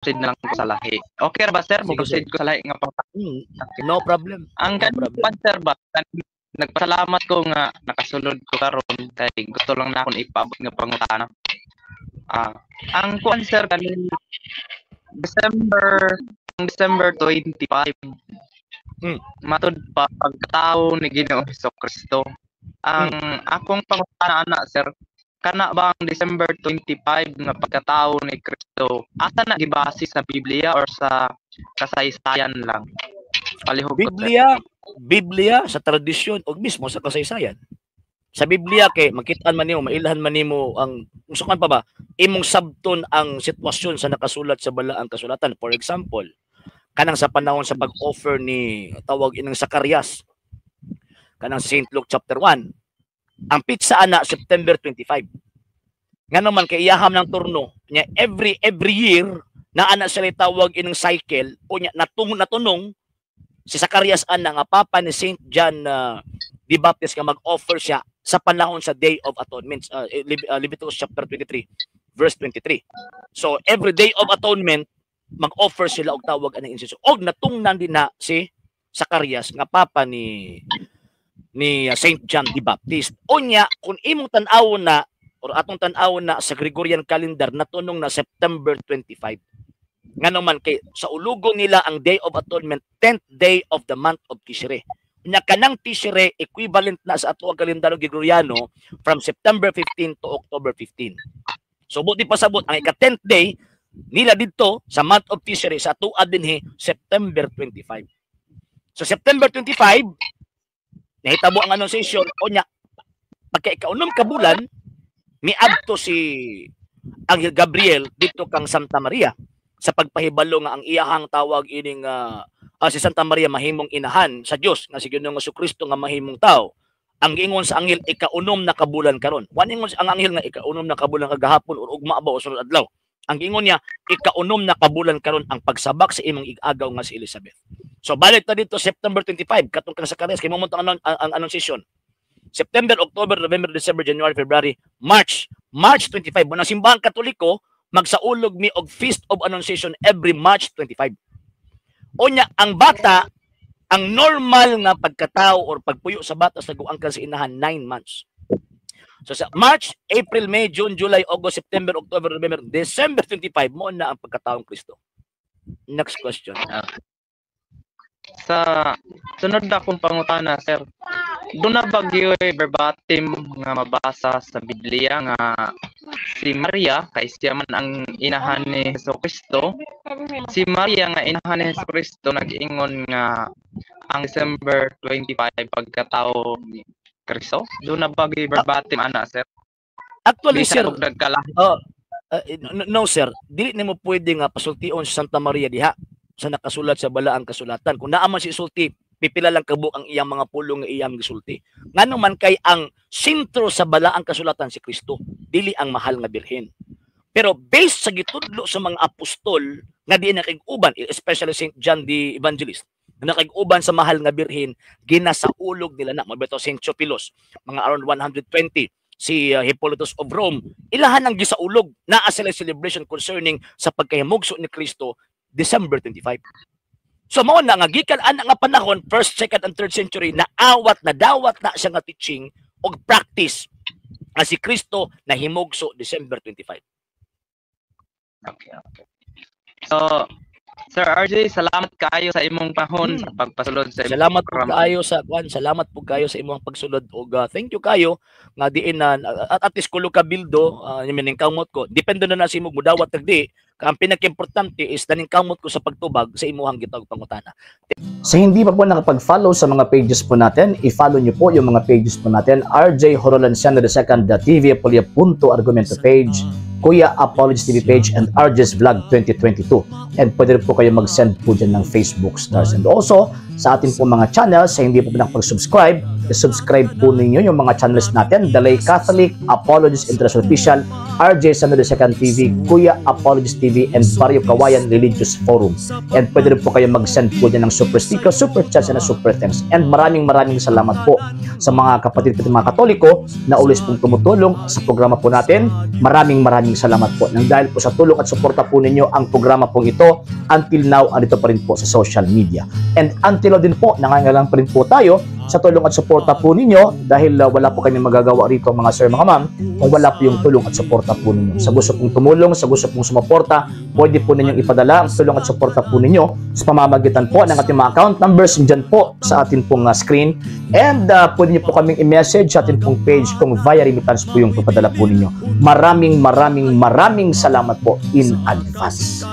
proceed na lang ko sa lahi. Okay ra ba sir? Sige, Proceed ko sa lahi nga pang No problem. ang No problem. kanpan sir ba? Nagpasalamat ko nga nakasulod ko karon kay gusto lang na akong ipaabot nga pangutana. Ang kuan sir kanin December 25 matud pa pagkatao ni Ginoong Hesukristo. Ang akong pangutana ana sir, kana ba ang December 25 nga pagkatao ni Kristo asa na gibase sa Biblia or sa kasaysayan lang? Palihog ko, sir. Biblia sa tradisyon o mismo sa kasaysayan. Sa Biblia kay makitaan man nimo, mailhan man nimo ang usukan pa ba imong sabton ang sitwasyon sa nakasulat sa balaang kasulatan. For example, kanang sa panahon sa pag-offer ni tawag inang Zacarias, kanang St. Luke chapter 1, ang pitsa ana September 25. Nga naman kay iyaham ng turno niya every year na ana sila tawag inang cycle o niya natunong si Zacarias ana nga papa ni St. John the Baptist nga mag-offer siya sa panahon sa Day of Atonement, Leviticus chapter 23 verse 23. So every Day of Atonement mag-offer sila og tawag anang insenso. Og natungnan din na si Zacarias nga papa ni St. John the Baptist. Unya kung imong tan-awon na or atong tan-awon na sa Gregorian calendar natunong na September 25. Nga naman kay sa ulugo nila ang Day of Atonement 10th day of the month of Tishrei. Unya kanang Tishrei equivalent na sa ato ang kalendaryo Gregoriano from September 15 to October 15. So buti pasabot ang ika-10th day nila dito sa month of Tishrei sa tuad dinhi September 25. So September 25 nahitabo ang anunsasyon unya pagka ika-unom ka bulan miadto si Anghel Gabriel dito kang Santa Maria sa pagpahibalo nga ang iyahang tawag ining si Santa Maria mahimong inahan sa Dios nga si Ginoong Jesucristo nga mahimong tao. Ang giingon sa anghel ika-unom na kabulan karon. Wan ingon ang anghel nga ika-unom na kabulan kagahapon or ugma ba o sunod adlaw. Ang giingon niya ika-unom na kabulan karon ang pagsabak sa imong ig-agaw nga si Elizabeth. So balik ta dito September 25 katong kang Zacarias kay mamunta ang anunsasyon. September, October, November, December, January, February, March 25 mo na simbahan Katoliko magsaulog mi og Feast of Annunciation every March 25. Unya ang bata ang normal nga pagkatao or pagpuyo sa bata sa guangkan sa inahan 9 months. So sa March, April, May, June, July, August, September, October, November, December 25 mo na ang pagkataong Kristo. Next question. Sa sunod na akong pangutana sir, doon na bagyo verbatim nga mabasa sa Biblia nga si Maria kay siya man ang inahan ni Jesucristo. Si Maria nga inahan ni Jesucristo nag-ingon nga ang December 25 pagkatao ni Kristo. Doon na bagyo verbatim ana sir. Actually sir, no sir, dili nimo pwede nga pasultion sa Santa Maria diha sa nakasulat sa balaang kasulatan. Kung naaman si sulti, pipila lang kabuk ang iyang mga pulong nga iyang gisulti. Ngano man kay ang sentro sa balaang kasulatan si Kristo, dili ang mahal nga birhen. Pero based sa gitudlo sa mga apostol nga di nakig-uban, especially St. John the Evangelist, na nakig-uban sa mahal nga birhen, ginasaulog nila na mabeto St. Theophilus, mga around 120, si Hippolytus of Rome, ilahan ang gisaulog na sila celebration concerning sa pagkahimugso ni Kristo December 25. So mao na nga gikan ana nga panahon 1st, 2nd and 3rd century na awat na dawat na siya nga teaching og practice nga si Kristo na himugso December 25. Okay. So Sir RJ, salamat kaayo sa imong panahon sa pagpasulod sa imong Salamat po kaayo sa salamat po kayo sa imong pagsulod og thank you kayo nga diin na at least kulo ka bildo ning kamot ko. Depende na sa imong mudawat tagdi. Ang pinaka-importante is daning kamot ko sa pagtubag sa imuhang gitawag pangutana. Sa hindi pa po nakapag-follow sa mga pages po natin, i-follow niyo po yung mga pages po natin, RJ Horolanciano II, TV Apolia Punto Argumento page, Kuya Apologist TV page, and RJ's Vlog 2022. And pwede rin po kayo mag-send po dyan ng Facebook stars. And also, sa ating po mga channels. Sa hindi po nakapag-subscribe, subscribe po ninyo yung mga channels natin: Dalay Catholic, Apologist International Official, RJ Sano II TV, Kuya Apologist TV, and Barrio Kawayan Religious Forum. And pwede rin po kayo mag-send po dyan ng super sticker, super chats, and super thanks. And maraming salamat po sa mga kapatid at mga Katoliko na always pong tumutulong sa programa po natin. Maraming salamat po. Nang dahil po sa tulong at suporta po ninyo, ang programa pong ito until now andito pa rin po sa social media. And until now din po, nangangailangan pa rin po tayo sa tulong at suporta po ninyo, dahil wala po kami magagawa rito mga sir, mga ma'am, kung wala po yung tulong at suporta po ninyo. Sa gusto pong tumulong, sa gusto pong sumuporta, pwede po ninyong ipadala ang tulong at suporta po ninyo sa pamamagitan po ng ating mga account numbers dyan po sa ating pong screen. And pwede nyo po kaming i-message sa ating pong page kung via remittance po yung ipadala po ninyo. Maraming salamat po in advance.